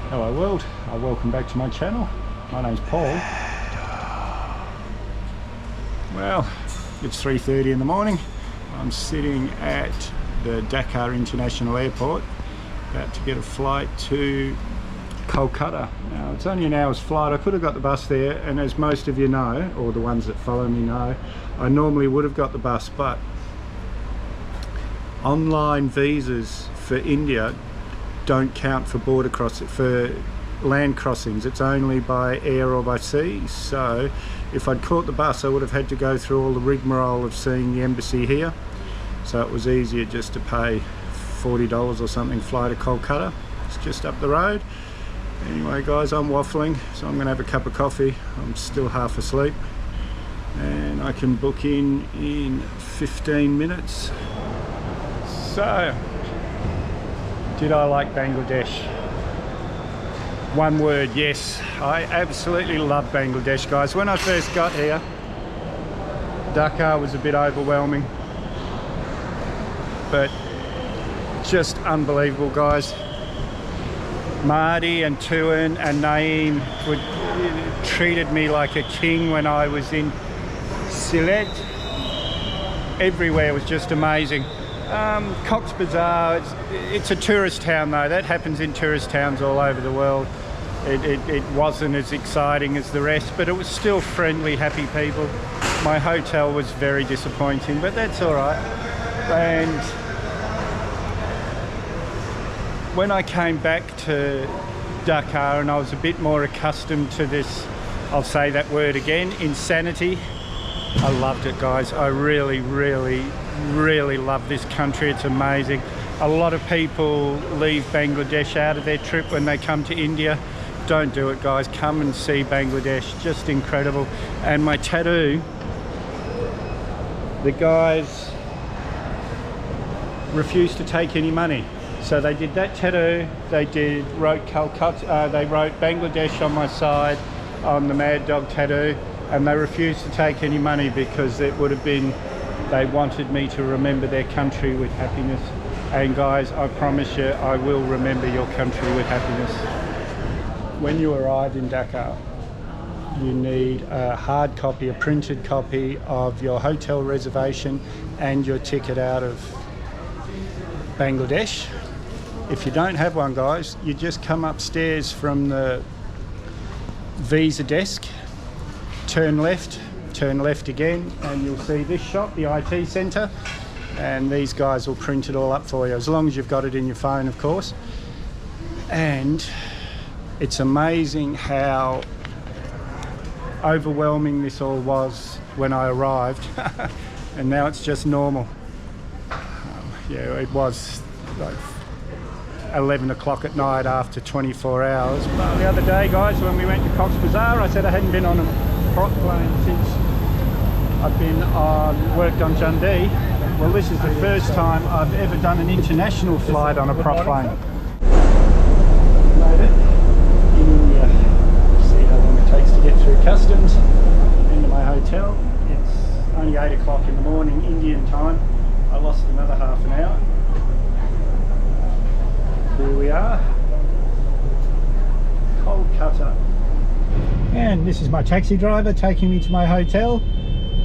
Hello world, welcome back to my channel. My name's Paul. Well, it's 3:30 in the morning. I'm sitting at the Dakar International Airport about to get a flight to Kolkata. Now it's only an hour's flight. I could have got the bus there, and as most of you know, or the ones that follow me know, I normally would have got the bus, but online visas for India don't count for for land crossings. It's only by air or by sea. So if I'd caught the bus, I would have had to go through all the rigmarole of seeing the embassy here. So it was easier just to pay $40 or something, fly to Kolkata. It's just up the road. Anyway guys, I'm waffling, so I'm gonna have a cup of coffee. I'm still half asleep, and I can book in 15 minutes. So, did I like Bangladesh? One word, yes. I absolutely love Bangladesh, guys. When I first got here, Dakar was a bit overwhelming, but just unbelievable, guys. Marty and Tuan and Naeem treated me like a king when I was in Sylhet. Everywhere was just amazing. Cox's Bazar, it's a tourist town though. That happens in tourist towns all over the world. It wasn't as exciting as the rest, but it was still friendly, happy people. My hotel was very disappointing, but that's all right. And when I came back to Dakar and I was a bit more accustomed to this, I'll say that word again, insanity, I loved it, guys. I really love this country. It's amazing. A lot of people leave Bangladesh out of their trip when they come to India. Don't do it, guys. Come and see Bangladesh. Just incredible. And my tattoo, the guys refused to take any money. So they did that tattoo. They wrote Calcutta. They wrote Bangladesh on my side on the Mad Dog tattoo, and they refused to take any money because it would have been, they wanted me to remember their country with happiness. And guys, I promise you, I will remember your country with happiness. When you arrive in Dakar, you need a hard copy, a printed copy of your hotel reservation and your ticket out of Bangladesh. If you don't have one, guys, you just come upstairs from the visa desk, turn left again, and you'll see this shop, the IT centre, and these guys will print it all up for you, as long as you've got it in your phone, of course. And it's amazing how overwhelming this all was when I arrived, and now it's just normal. Yeah, it was like 11 o'clock at night after 24 hours. But the other day, guys, when we went to Cox's Bazar, I said I hadn't been on a prop plane since I've been worked on Dundee. Well, this is the first time I've ever done an international flight on a prop plane. Made it in India. See how long it takes to get through customs into my hotel. It's only 8 o'clock in the morning Indian time. I lost another half an hour. Here we are, Kolkata. And this is my taxi driver taking me to my hotel.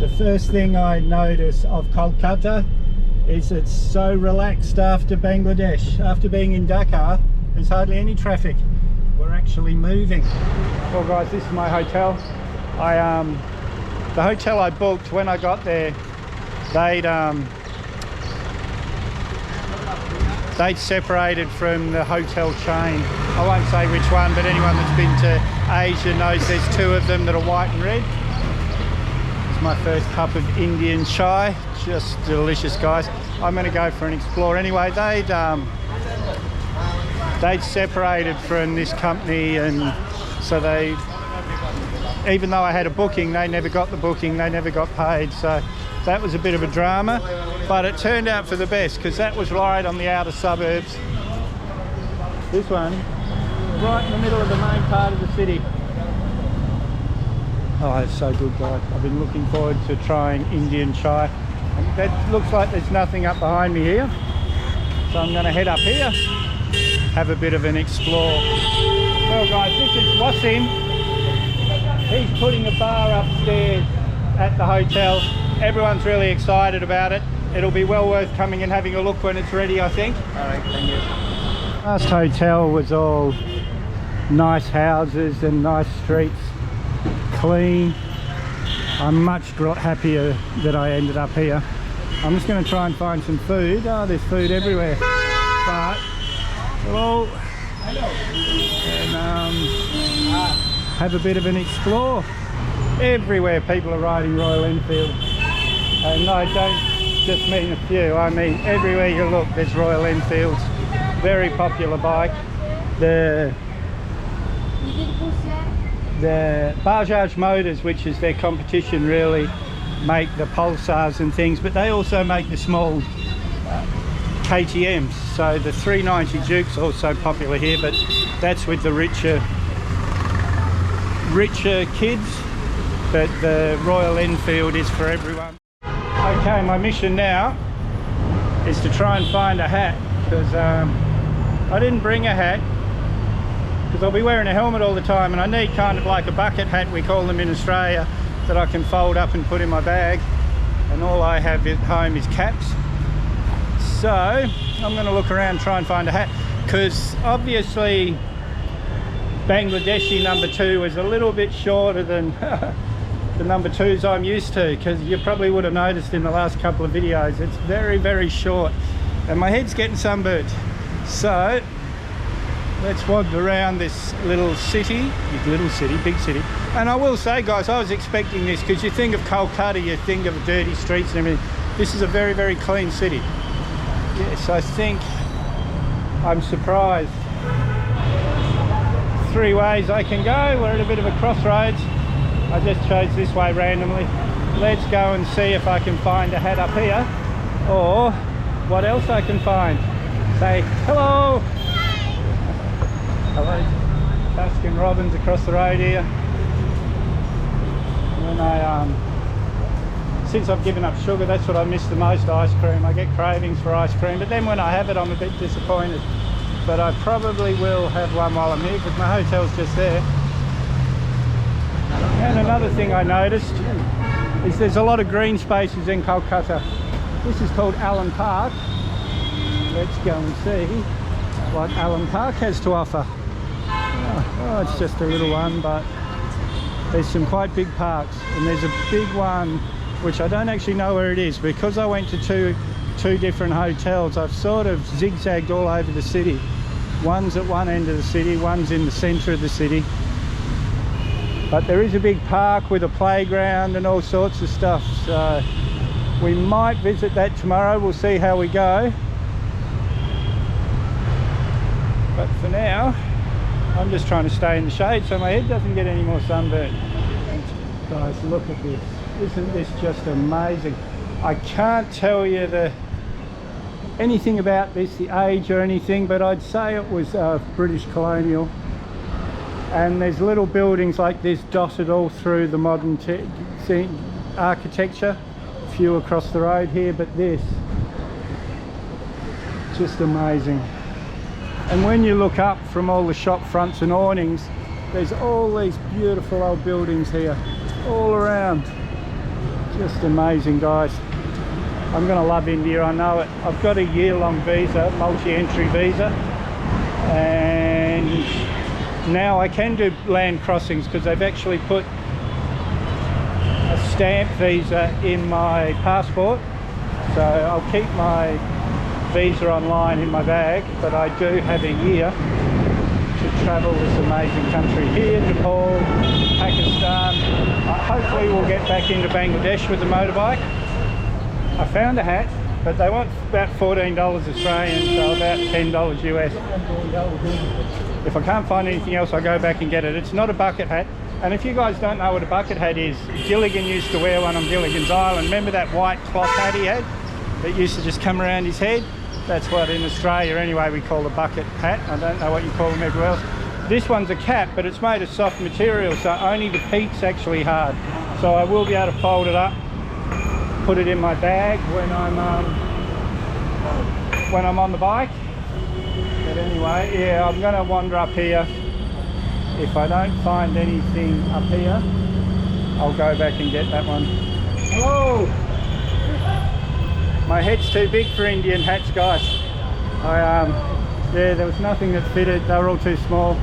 The first thing I notice of Kolkata is it's so relaxed after Bangladesh. After being in Dakar, there's hardly any traffic. We're actually moving. Well guys, this is my hotel. The hotel I booked, when I got there, they'd separated from the hotel chain. I won't say which one, but anyone that's been to Asia knows there's two of them that are white and red. It's my first cup of Indian chai. Just delicious, guys. I'm going to go for an explore. Anyway, they'd separated from this company, and so even though I had a booking, they never got the booking, they never got paid. So that was a bit of a drama, but it turned out for the best, because that was right on the outer suburbs. This one, right in the middle of the main part of the city. Oh, it's so good, guys. I've been looking forward to trying Indian chai. And that looks like there's nothing up behind me here. So I'm going to head up here, have a bit of an explore. Well guys, this is Wasim. He's putting a bar upstairs at the hotel. Everyone's really excited about it. It'll be well worth coming and having a look when it's ready, I think. Alright, thank you. Last hotel was all nice houses and nice streets, clean. I'm much happier that I ended up here. I'm just going to try and find some food. Oh, there's food everywhere. But we'll and have a bit of an explore. Everywhere people are riding Royal Enfield, and I don't just mean a few, I mean everywhere you look there's Royal Enfields. Very popular bike. The Bajaj Motors, which is their competition, really make the Pulsars and things, but they also make the small KTMs. So the 390 Duke's also popular here, but that's with the richer kids. But the Royal Enfield is for everyone. Okay, my mission now is to try and find a hat, because I didn't bring a hat because I'll be wearing a helmet all the time, and I need kind of like a bucket hat, we call them in Australia, that I can fold up and put in my bag, and all I have at home is caps. So I'm going to look around and try and find a hat, because obviously Bangladeshi number 2 is a little bit shorter than the number 2s I'm used to, because you probably would have noticed in the last couple of videos it's very, very short and my head's getting sunburnt. So let's wander around this big city. And I will say guys, I was expecting this, because you think of Kolkata, you think of dirty streets and everything. This is a very, very clean city. Yes, I think I'm surprised. 3 ways I can go. We're at a bit of a crossroads. I just chose this way randomly. Let's go and see if I can find a hat up here, or what else I can find. Say hello. Hello. Baskin Robbins across the road here. When since I've given up sugar, that's what I miss the most, ice cream. I get cravings for ice cream, but then when I have it I'm a bit disappointed. But I probably will have one while I'm here, because my hotel's just there. And another thing I noticed is there's a lot of green spaces in Kolkata. This is called Allen Park. Let's go and see what Allen Park has to offer. Oh, it's just a little one, but there's some quite big parks, and there's a big one which I don't actually know where it is, because I went to two different hotels. I've sort of zigzagged all over the city. One's at one end of the city, one's in the centre of the city. But there is a big park with a playground and all sorts of stuff, so we might visit that tomorrow. We'll see how we go. But for now, I'm just trying to stay in the shade so my head doesn't get any more sunburn. Guys, look at this. Isn't this just amazing? I can't tell you anything about this, the age or anything, but I'd say it was British colonial. And there's little buildings like this dotted all through the modern architecture. A few across the road here, but this, just amazing. And when you look up from all the shop fronts and awnings, there's all these beautiful old buildings here, all around. Just amazing, guys. I'm gonna love India, I know it. I've got a year-long visa, multi-entry visa, and now I can do land crossings, because they've actually put a stamp visa in my passport. So I'll keep my visa online in my bag, but I do have a year to travel this amazing country here, Nepal, Pakistan. Hopefully we'll get back into Bangladesh with the motorbike. I found a hat, but they want about $14 Australian, so about $10 US. If I can't find anything else, I'll go back and get it. It's not a bucket hat. And if you guys don't know what a bucket hat is, Gilligan used to wear one on Gilligan's Island. Remember that white cloth hat he had that used to just come around his head? That's what in Australia anyway we call a bucket hat. I don't know what you call them everywhere else. This one's a cap, but it's made of soft material, so only the peak's actually hard. So I will be able to fold it up, put it in my bag when I'm on the bike. But anyway, yeah, I'm going to wander up here if I don't find anything up here, I'll go back and get that one. Whoa! My head's too big for Indian hats, guys. Yeah, there was nothing that fitted. They were all too small.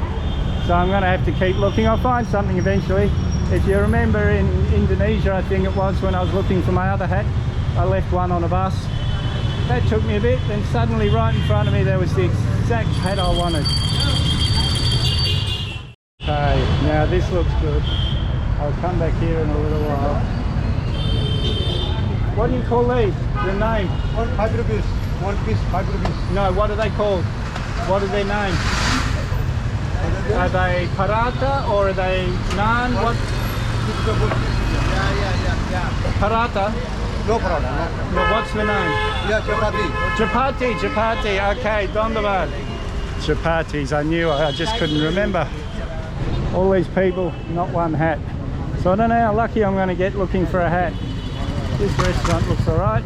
So I'm going to have to keep looking. I'll find something eventually. If you remember in Indonesia, I think it was, when I was looking for my other hat, I left one on a bus. That took me a bit, then suddenly right in front of me there was the exact hat I wanted. Okay, now this looks good. I'll come back here in a little while. What do you call these? The name? 5 rupees. 1 piece, 5 rupees. No, what are they called? What is their name? Are they paratha or are they naan? What? Paratha? No problem. No, what's the name? Yeah, chapati. Chapati. Okay, Dhanyavad. Chapatis, I knew, I just couldn't remember. All these people, not one hat. So I don't know how lucky I'm going to get looking for a hat. This restaurant looks alright.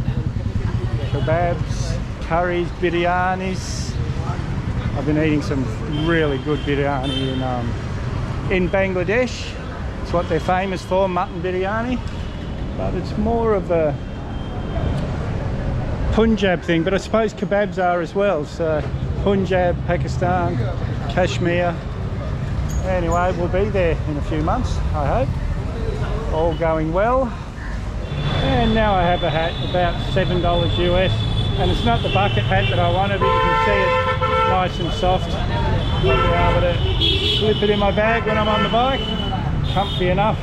Kebabs, curries, biryanis. I've been eating some really good biryani in Bangladesh. It's what they're famous for, mutton biryani. But it's more of a Punjab thing, but I suppose kebabs are as well. So Punjab, Pakistan, Kashmir. Anyway, we'll be there in a few months, I hope. All going well. And now I have a hat, about $7 US. And it's not the bucket hat that I wanted, but you can see it nice and soft. I'll be able to slip it in my bag when I'm on the bike. Comfy enough,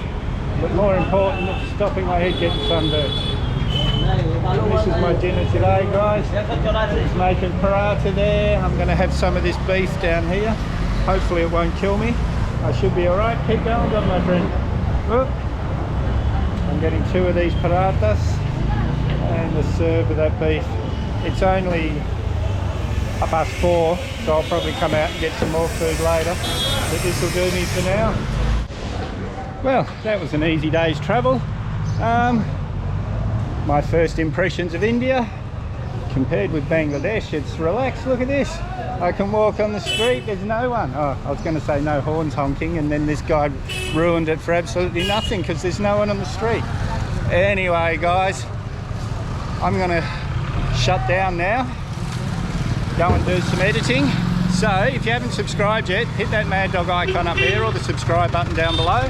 but more important, it's stopping my head getting sunburned. This is my dinner today, guys. Just making paratha there. I'm going to have some of this beef down here. Hopefully it won't kill me. I should be alright. Keep going, my friend. Oh. I'm getting 2 of these parathas and a serve of that beef. It's only 4:30, so I'll probably come out and get some more food later. But this will do me for now. Well, that was an easy day's travel. My first impressions of India compared with Bangladesh, it's relaxed. Look at this. I can walk on the street, there's no one. Oh, I was going to say no horns honking, and then this guy ruined it for absolutely nothing because there's no one on the street. Anyway, guys, I'm going to shut down now, go and do some editing. So if you haven't subscribed yet, hit that Mad Dog icon up there or the subscribe button down below.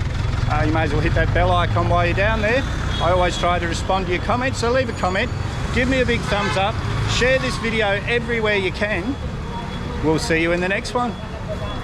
You may as well hit that bell icon while you're down there. I always try to respond to your comments, so leave a comment, give me a big thumbs up, share this video everywhere you can. We'll see you in the next one.